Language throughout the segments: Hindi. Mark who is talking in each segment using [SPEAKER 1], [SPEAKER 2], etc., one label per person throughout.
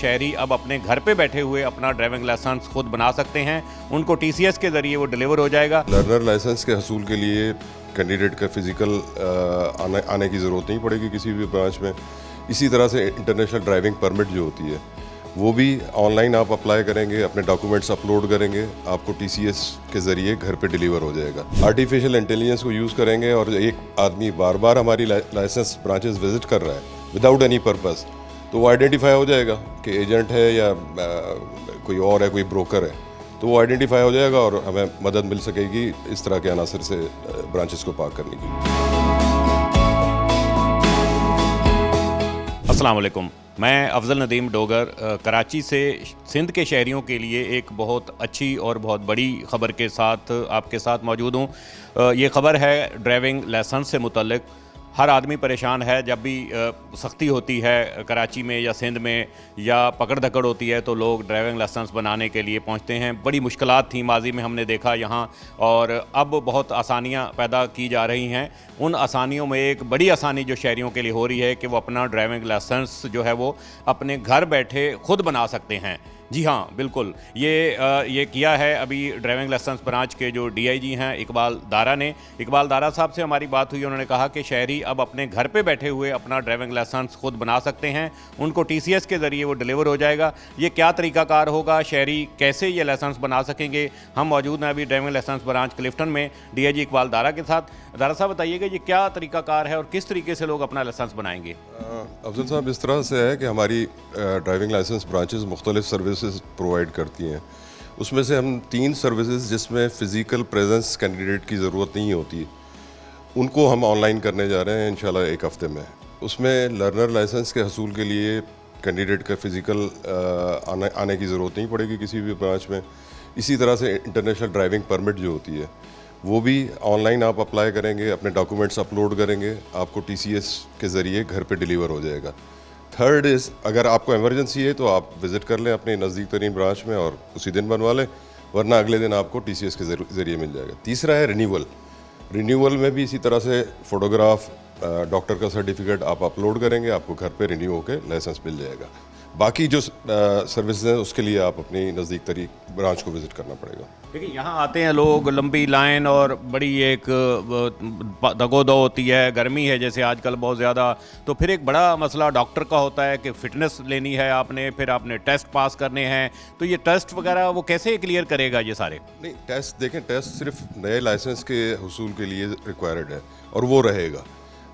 [SPEAKER 1] शहरी अब अपने घर पे बैठे हुए अपना ड्राइविंग लाइसेंस खुद बना सकते हैं। उनको टीसीएस के ज़रिए वो डिलीवर हो जाएगा।
[SPEAKER 2] लर्नर लाइसेंस के हसूल के लिए कैंडिडेट का फिज़िकल आने की ज़रूरत नहीं पड़ेगी किसी भी ब्रांच में। इसी तरह से इंटरनेशनल ड्राइविंग परमिट जो होती है वो भी ऑनलाइन आप अप्लाई करेंगे, अपने डॉक्यूमेंट्स अपलोड करेंगे, आपको टीसीएस के ज़रिए घर पे डिलीवर हो जाएगा। आर्टिफिशियल इंटेलिजेंस को यूज़ करेंगे और एक आदमी बार बार हमारी लाइसेंस ब्रांचेस विज़िट कर रहा है विदाउट एनी पर्पस, तो वो आइडेंटिफाई हो जाएगा कि एजेंट है या कोई और है, कोई ब्रोकर है, तो वो आइडेंटिफाई हो जाएगा और हमें मदद मिल सकेगी इस तरह के अनासर से ब्रांचेस को पाक करने की।
[SPEAKER 1] अस्सलाम वालेकुम, मैं अफजल नदीम डोगर कराची से सिंध के शहरियों के लिए एक बहुत अच्छी और बहुत बड़ी ख़बर के साथ आपके साथ मौजूद हूँ। ये ख़बर है ड्राइविंग लाइसेंस से मुतल्लिक। हर आदमी परेशान है जब भी सख्ती होती है कराची में या सिंध में या पकड़ धकड़ होती है तो लोग ड्राइविंग लाइसेंस बनाने के लिए पहुंचते हैं। बड़ी मुश्किलात थी माजी में, हमने देखा यहाँ, और अब बहुत आसानियाँ पैदा की जा रही हैं। उन आसानियों में एक बड़ी आसानी जो शहरियों के लिए हो रही है कि वो अपना ड्राइविंग लाइसेंस जो है वो अपने घर बैठे खुद बना सकते हैं। जी हाँ, बिल्कुल, ये किया है अभी ड्राइविंग लाइसेंस ब्रांच के जो डीआईजी हैं इकबाल दारा ने। इकबाल दारा साहब से हमारी बात हुई, उन्होंने कहा कि शहरी अब अपने घर पे बैठे हुए अपना ड्राइविंग लाइसेंस खुद बना सकते हैं। उनको टीसीएस के ज़रिए वो डिलीवर हो जाएगा। ये क्या तरीक़ाकार होगा, शहरी कैसे ये लाइसेंस बना सकेंगे? हम मौजूद हैं अभी ड्राइविंग लाइसेंस ब्रांच क्लिफ्टन में डीआईजी इकबाल दारा के साथ। दारा साहब बताइएगा ये क्या तरीक़ाकार है और किस तरीके से लोग अपना लाइसेंस बनाएंगे?
[SPEAKER 2] अफजल साहब, इस तरह से है कि हमारी ड्राइविंग लाइसेंस ब्रांचेस मुख्तलिफ सर्विसेज प्रोवाइड करती हैं। उसमें से हम 3 सर्विसेज जिसमें फ़िज़िकल प्रेजेंस कैंडिडेट की ज़रूरत नहीं होती, उनको हम ऑनलाइन करने जा रहे हैं इंशाल्लाह एक हफ़्ते में। उसमें लर्नर लाइसेंस के हसूल के लिए कैंडिडेट का फ़िज़िकल आने की ज़रूरत नहीं पड़ेगी किसी भी ब्रांच में। इसी तरह से इंटरनेशनल ड्राइविंग परमिट जो होती है वो भी ऑनलाइन आप अप्लाई करेंगे, अपने डॉक्यूमेंट्स अपलोड करेंगे, आपको टीसीएस के ज़रिए घर पे डिलीवर हो जाएगा। थर्ड इज़, अगर आपको इमरजेंसी है तो आप विज़िट कर लें अपने नज़दीक तरीन ब्रांच में और उसी दिन बनवा लें, वरना अगले दिन आपको टीसीएस के ज़रिए मिल जाएगा। तीसरा है रिन्यूअल। रिन्यूअल में भी इसी तरह से फ़ोटोग्राफ, डॉक्टर का सर्टिफिकेट आप अपलोड करेंगे, आपको घर पे रिन्यू होकर लाइसेंस मिल जाएगा। बाकी जो सर्विसेज हैं उसके लिए आप अपनी नज़दीक तरीन ब्रांच को विज़िट करना पड़ेगा।
[SPEAKER 1] देखिए, यहाँ आते हैं लोग, लंबी लाइन और बड़ी एक दगोदो होती है, गर्मी है जैसे आजकल बहुत ज़्यादा, तो फिर एक बड़ा मसला डॉक्टर का होता है कि फ़िटनेस लेनी है आपने, फिर आपने टेस्ट पास करने हैं, तो ये टेस्ट वगैरह वो कैसे क्लियर करेगा ये सारे?
[SPEAKER 2] नहीं, टेस्ट देखें, टेस्ट सिर्फ नए लाइसेंस के हुसूल के लिए रिक्वायर्ड है और वो रहेगा।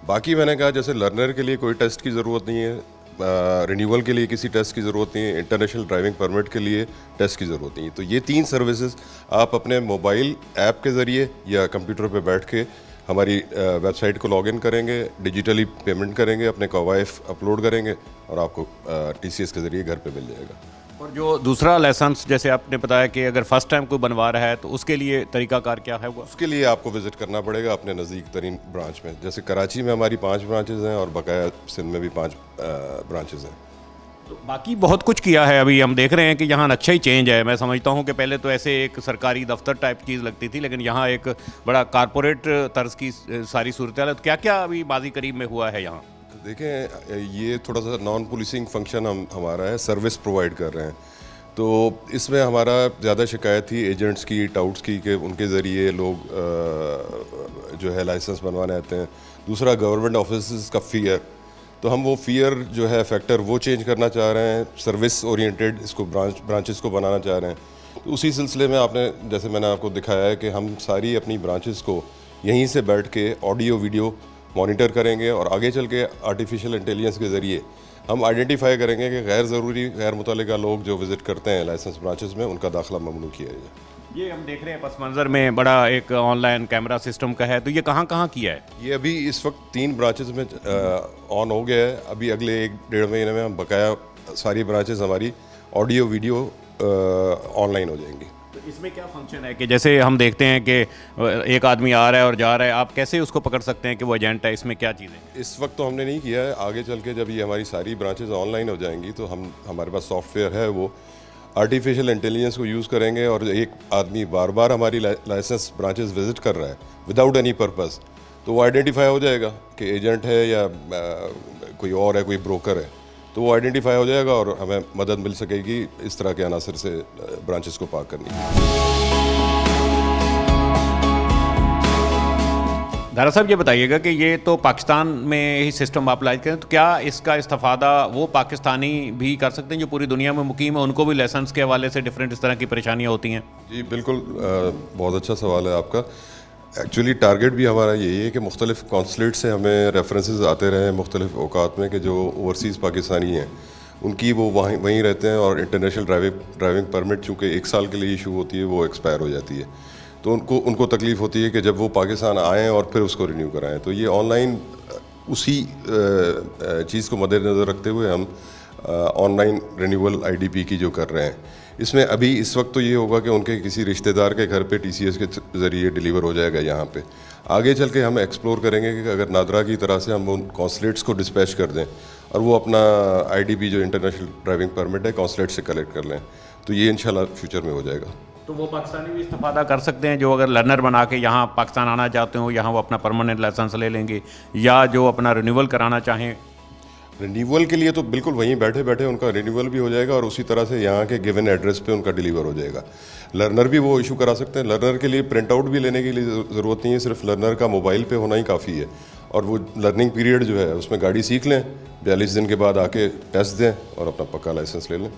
[SPEAKER 2] बाकी मैंने कहा जैसे लर्नर के लिए कोई टेस्ट की ज़रूरत नहीं है, रिन्यूअल के लिए किसी टेस्ट की ज़रूरत नहीं है, इंटरनेशनल ड्राइविंग परमिट के लिए टेस्ट की ज़रूरत नहीं है। तो ये 3 सर्विसेज आप अपने मोबाइल ऐप के ज़रिए या कंप्यूटर पे बैठ के हमारी वेबसाइट को लॉगिन करेंगे, डिजिटली पेमेंट करेंगे, अपने कवाइफ अपलोड करेंगे और आपको टीसीएस के ज़रिए घर पे मिल जाएगा।
[SPEAKER 1] और जो दूसरा लाइसेंस जैसे आपने बताया कि अगर फर्स्ट टाइम कोई बनवा रहा है तो उसके लिए तरीकाकार क्या है?
[SPEAKER 2] उसके लिए आपको विज़िट करना पड़ेगा अपने नज़दीक तरीन ब्रांच में। जैसे कराची में हमारी 5 ब्रांचेज़ हैं और बकाया सिंध में भी 5 ब्रांचेज़ हैं।
[SPEAKER 1] तो बाकी बहुत कुछ किया है, अभी हम देख रहे हैं कि यहाँ अच्छा ही चेंज है। मैं समझता हूँ कि पहले तो ऐसे एक सरकारी दफ्तर टाइप चीज़ लगती थी, लेकिन यहाँ एक बड़ा कारपोरेट तर्ज की सारी सूरत है। तो क्या क्या अभी माजी करीब में हुआ है यहाँ?
[SPEAKER 2] देखें, ये थोड़ा सा नॉन पुलिसिंग फंक्शन हमारा है, सर्विस प्रोवाइड कर रहे हैं, तो इसमें हमारा ज़्यादा शिकायत थी एजेंट्स की, टाउट्स की, कि उनके ज़रिए लोग जो है लाइसेंस बनवाने आते हैं। दूसरा, गवर्नमेंट ऑफिस का फ़ियर, तो हम वो फ़ियर जो है फैक्टर वो चेंज करना चाह रहे हैं, सर्विस ओरिएंटेड इसको ब्रांचेस को बनाना चाह रहे हैं। तो उसी सिलसिले में आपने, जैसे मैंने आपको दिखाया है कि हम सारी अपनी ब्रांचेस को यहीं से बैठ के ऑडियो वीडियो मॉनिटर करेंगे और आगे चल के आर्टिफिशियल इंटेलिजेंस के ज़रिए हम आइडेंटिफाई करेंगे कि गैर ज़रूरी, गैर मुतल्लिका लोग जो विज़िट करते हैं लाइसेंस ब्रांचेस में, उनका दाखिला ममनू किया जाए।
[SPEAKER 1] ये हम देख रहे हैं पस मंज़र में बड़ा एक ऑनलाइन कैमरा सिस्टम का है, तो ये कहाँ कहाँ किया है?
[SPEAKER 2] ये अभी इस वक्त 3 ब्रांचेस में ऑन हो गया है। अभी अगले 1-1.5 महीने में हम बकाया सारी ब्रांचेस हमारी ऑडियो वीडियो ऑनलाइन हो जाएंगी।
[SPEAKER 1] तो इसमें क्या फंक्शन है कि जैसे हम देखते हैं कि एक आदमी आ रहा है और जा रहा है, आप कैसे उसको पकड़ सकते हैं कि वो एजेंट है? इसमें क्या चीज़ है?
[SPEAKER 2] इस वक्त तो हमने नहीं किया है, आगे चल के जब ये हमारी सारी ब्रांचेस ऑनलाइन हो जाएंगी तो हमारे पास सॉफ्टवेयर है, वो आर्टिफिशियल इंटेलिजेंस को यूज़ करेंगे और एक आदमी बार बार हमारी लाइसेंस ब्रांचेस विज़िट कर रहा है विदाउट एनी पर्पस, तो वो आइडेंटिफाई हो जाएगा कि एजेंट है या कोई और है, कोई ब्रोकर है, तो वो आइडेंटिफाई हो जाएगा और हमें मदद मिल सकेगी इस तरह के अनासर से ब्रांचेस को पाक करने की।
[SPEAKER 1] दरअसल ये बताइएगा कि ये तो पाकिस्तान में ही सिस्टम आप लाइज करें, तो क्या इसका इस्तेफादा वो पाकिस्तानी भी कर सकते हैं जो पूरी दुनिया में मुकीम है, उनको भी लाइसेंस के हवाले से डिफरेंट इस तरह की परेशानियाँ होती हैं? जी
[SPEAKER 2] बिल्कुल, बहुत अच्छा सवाल है आपका। एक्चुअली टारगेट भी हमारा यही है कि मुख्तलिफ कॉन्सुलेट से हमें रेफरेंसेस आते रहे मुख्तलिफ औकात में कि जो ओवरसीज़ पाकिस्तानी हैं उनकी वो वहीं रहते हैं और इंटरनेशनल ड्राइविंग परमिट चूँकि 1 साल के लिए इशू होती है वो एक्सपायर हो जाती है, तो उनको तकलीफ़ होती है कि जब वो पाकिस्तान आएँ और फिर उसको रिन्यू कराएँ। तो ये ऑनलाइन उसी चीज़ को मद्देनज़र रखते हुए हम ऑनलाइन रिन्यूअल आईडीपी की जो कर रहे हैं, इसमें अभी इस वक्त तो ये होगा कि उनके किसी रिश्तेदार के घर पे टीसीएस के ज़रिए डिलीवर हो जाएगा यहाँ पे। आगे चल के हम एक्सप्लोर करेंगे कि अगर नादरा की तरह से हम उन कॉन्सुलेट्स को डिस्पैच कर दें और वो अपना आईडीपी जो इंटरनेशनल ड्राइविंग परमिट है कॉन्सुलेट से कलेक्ट कर लें, तो ये इंशाल्लाह फ्यूचर में हो जाएगा।
[SPEAKER 1] तो वो पाकिस्तानी भी इस्तेफादा कर सकते हैं जो अगर लर्नर बना के यहाँ पाकिस्तान आना चाहते हो, यहाँ वो अपना परमानेंट लाइसेंस ले लेंगे, या जो अपना रिन्यूअल कराना चाहें?
[SPEAKER 2] रिन्यूअल के लिए तो बिल्कुल वहीं बैठे बैठे उनका रिन्यूअल भी हो जाएगा और उसी तरह से यहाँ के गिवन एड्रेस पे उनका डिलीवर हो जाएगा। लर्नर भी वो इशू करा सकते हैं। लर्नर के लिए प्रिंट आउट भी लेने की लिए ज़रूरत नहीं है, सिर्फ लर्नर का मोबाइल पे होना ही काफ़ी है। और वो लर्निंग पीरियड जो है उसमें गाड़ी सीख लें, 42 दिन के बाद आके टेस्ट दें और अपना पक्का लाइसेंस ले लें।